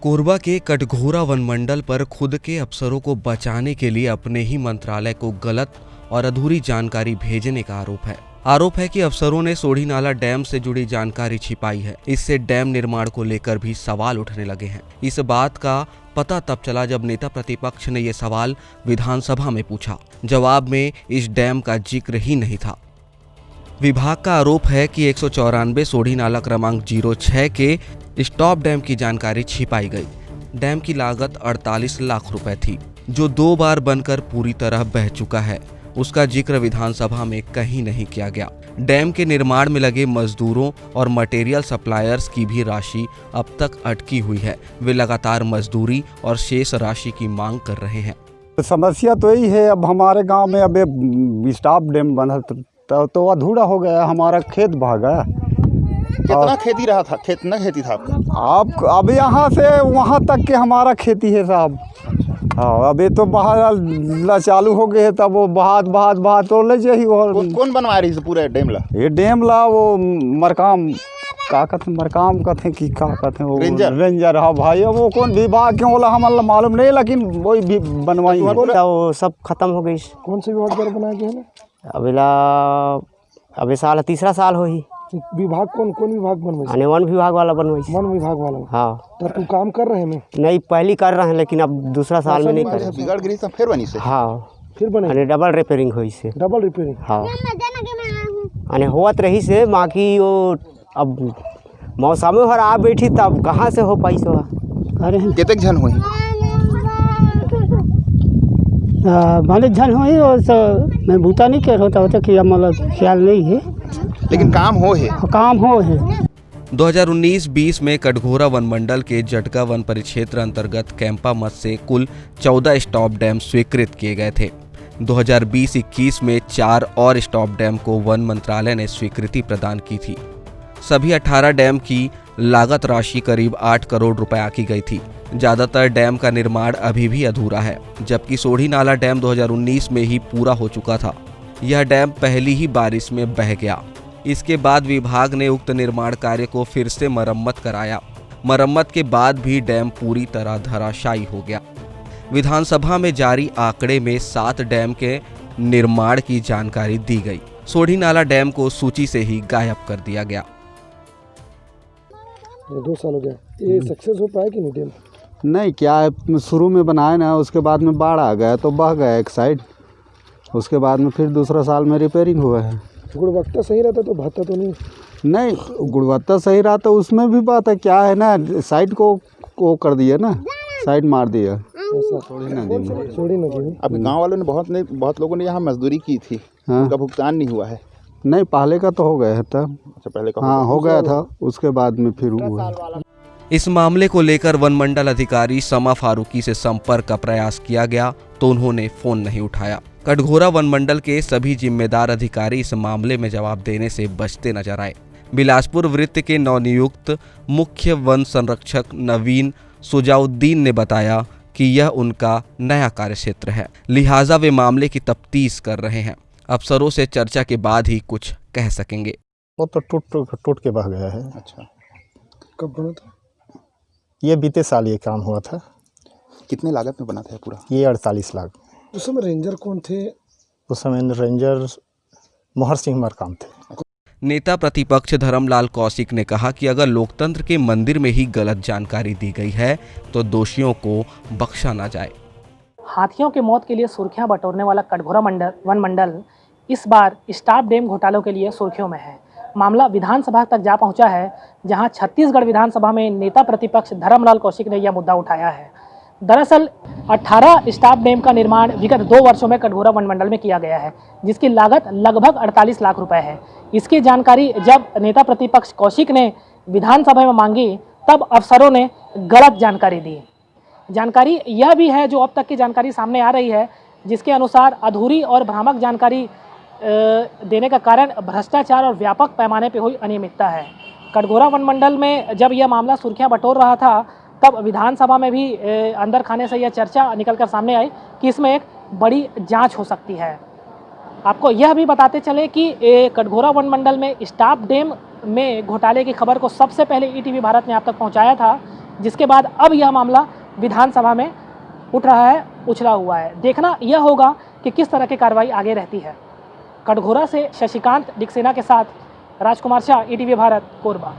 कोरबा के कटघोरा वनमंडल पर खुद के अफसरों को बचाने के लिए अपने ही मंत्रालय को गलत और अधूरी जानकारी भेजने का आरोप है कि अफसरों ने सोढ़ी नाला डैम से जुड़ी जानकारी छिपाई है। इससे डैम निर्माण को लेकर भी सवाल उठने लगे हैं। इस बात का पता तब चला जब नेता प्रतिपक्ष ने ये सवाल विधानसभा में पूछा। जवाब में इस डैम का जिक्र ही नहीं था। विभाग का आरोप है कि 194 सोढ़ी नाला क्रमांक 06 के स्टॉप डैम की जानकारी छिपाई गई। डैम की लागत 48 लाख रुपए थी, जो 2 बार बनकर पूरी तरह बह चुका है। उसका जिक्र विधानसभा में कहीं नहीं किया गया। डैम के निर्माण में लगे मजदूरों और मटेरियल सप्लायर्स की भी राशि अब तक अटकी हुई है। वे लगातार मजदूरी और शेष राशि की मांग कर रहे हैं। समस्या तो यही है, अब हमारे गांव में अब स्टॉप डैम बना तो अधूरा हो गया, हमारा खेत बह गया। कितना खेती रहा था? कितना खेती था आपका? अब यहाँ से वहाँ तक के हमारा खेती है साहब। हाँ, अब ये तो बहा चालू हो गए है, तब वो बहात तो ले जाही। कौन बनवा रही है पूरे डैम ला? ये डैम ला वो मरकाम का कहते, मरकाम कहते कि का कहते वो रेंजर। हाँ भाई, वो कौन विभाग क्यों बोला हमारा मालूम नहीं, लेकिन वही भी बनवाई है। वो सब खत्म हो गई। कौन से विभाग द्वारा बनाया गया है? अभी साल तीसरा साल हो ही। विभाग कौन विभाग बनवाई? वन विभाग वाला बनवाई। वन विभाग वाला? हाँ। तो तू काम कर रहे हैं? नहीं, पहली कर रहे हैं, लेकिन अब दूसरा साल में नहीं कर रहे। बिगड़ गई तो फिर बनी से? हाँ, फिर बने डबल रिपेयरिंग हुई से। Double repairing? हाँ, होत रही से माँ की वो अब मौसम में आ बैठी, तब कहाँ से हो पाई सो। अरे कितने जन हुई? मालिक जन हुई, और मैं बूता नहीं कर होता कि मतलब ख्याल नहीं है, लेकिन काम हो है। 2019-20 में कटघोरा वनमंडल के जटका वन परिक्षेत्र अंतर्गत कैंपा मत से कुल 14 स्टॉप डैम स्वीकृत किए गए थे। 2020-21 में 4 और स्टॉप डैम को वन मंत्रालय ने स्वीकृति प्रदान की थी। सभी 18 डैम की लागत राशि करीब 8 करोड़ रुपए आकी गई थी। ज्यादातर डैम का निर्माण अभी भी अधूरा है, जबकि सोढ़ी नाला डैम 2019 में ही पूरा हो चुका था। यह डैम पहली ही बारिश में बह गया। इसके बाद विभाग ने उक्त निर्माण कार्य को फिर से मरम्मत कराया। मरम्मत के बाद भी डैम पूरी तरह धराशायी हो गया। विधानसभा में जारी आंकड़े में 7 डैम के निर्माण की जानकारी दी गई। सोढ़ी नाला डैम को सूची से ही गायब कर दिया गया। 2 साल हो गया, ये सक्सेस हो पाया कि नहीं डैम? नहीं, क्या है, शुरू में बनाया ना, उसके बाद में बाढ़ आ गया तो बह गया एक साइड। उसके बाद में फिर दूसरा साल में रिपेयरिंग हुआ है। गुणवत्ता सही रहता तो बहता तो नहीं, गुणवत्ता सही रहा तो उसमें भी बात है, क्या है ना, साइड को कर दिया ना, साइड मार दिया। सोढ़ी नदी में अब गांव वालों ने बहुत लोगों ने यहाँ मजदूरी की थी। हाँ। उनका भुगतान नहीं हुआ है? नहीं, पहले का तो हो गया था। अच्छा, पहले का? हाँ, हो गया था, उसके बाद में फिर हुआ। इस मामले को लेकर वनमंडल अधिकारी समा फारूकी से संपर्क का प्रयास किया गया तो उन्होंने फोन नहीं उठाया। कटघोरा वनमंडल के सभी जिम्मेदार अधिकारी इस मामले में जवाब देने से बचते नजर आए। बिलासपुर वृत्त के नवनियुक्त मुख्य वन संरक्षक नवीन सुजाउद्दीन ने बताया कि यह उनका नया कार्यक्षेत्र है, लिहाजा वे मामले की तफ्तीश कर रहे हैं। अफसरों से चर्चा के बाद ही कुछ कह सकेंगे। वो तो टूट के बह गया है। अच्छा, कब बना था? ये बीते साल ये काम हुआ था। कितने लागत में बना था पूरा? ये 48 लाख। उस समय रेंजर कौन थे? उस समय रेंजर मोहर सिंह मरकाम थे। नेता प्रतिपक्ष धर्मलाल कौशिक ने कहा कि अगर लोकतंत्र के मंदिर में ही गलत जानकारी दी गई है तो दोषियों को बख्शा ना जाए। हाथियों की मौत के लिए सुर्खियां बटोरने वाला कटघोरा वन मंडल इस बार स्टॉप डैम घोटालों के लिए सुर्खियों में है। मामला विधानसभा तक जा पहुंचा है, जहां छत्तीसगढ़ विधानसभा में नेता प्रतिपक्ष धर्मलाल कौशिक ने यह मुद्दा उठाया है। दरअसल 18 स्टॉप डैम का निर्माण विगत 2 वर्षों में कटघोरा वनमंडल में किया गया है, जिसकी लागत लगभग 48 लाख रुपए है। इसकी जानकारी जब नेता प्रतिपक्ष कौशिक ने विधानसभा में मांगी, तब अफसरों ने गलत जानकारी दी। जानकारी यह भी है जो अब तक की जानकारी सामने आ रही है, जिसके अनुसार अधूरी और भ्रामक जानकारी देने का कारण भ्रष्टाचार और व्यापक पैमाने पर हुई अनियमितता है। कटघोरा वनमंडल में जब यह मामला सुर्खियां बटोर रहा था, तब विधानसभा में भी अंदर खाने से यह चर्चा निकलकर सामने आई कि इसमें एक बड़ी जांच हो सकती है। आपको यह भी बताते चले कि कटघोरा वनमंडल में स्टॉप डैम में घोटाले की खबर को सबसे पहले ईटीवी भारत ने आप तक पहुंचाया था। जिसके बाद अब यह मामला विधानसभा में उठ रहा है, उछला हुआ है। देखना यह होगा कि किस तरह की कार्रवाई आगे रहती है। कटघोरा से शशिकांत डिक्सेना के साथ राजकुमार शाह, ETV भारत, कोरबा।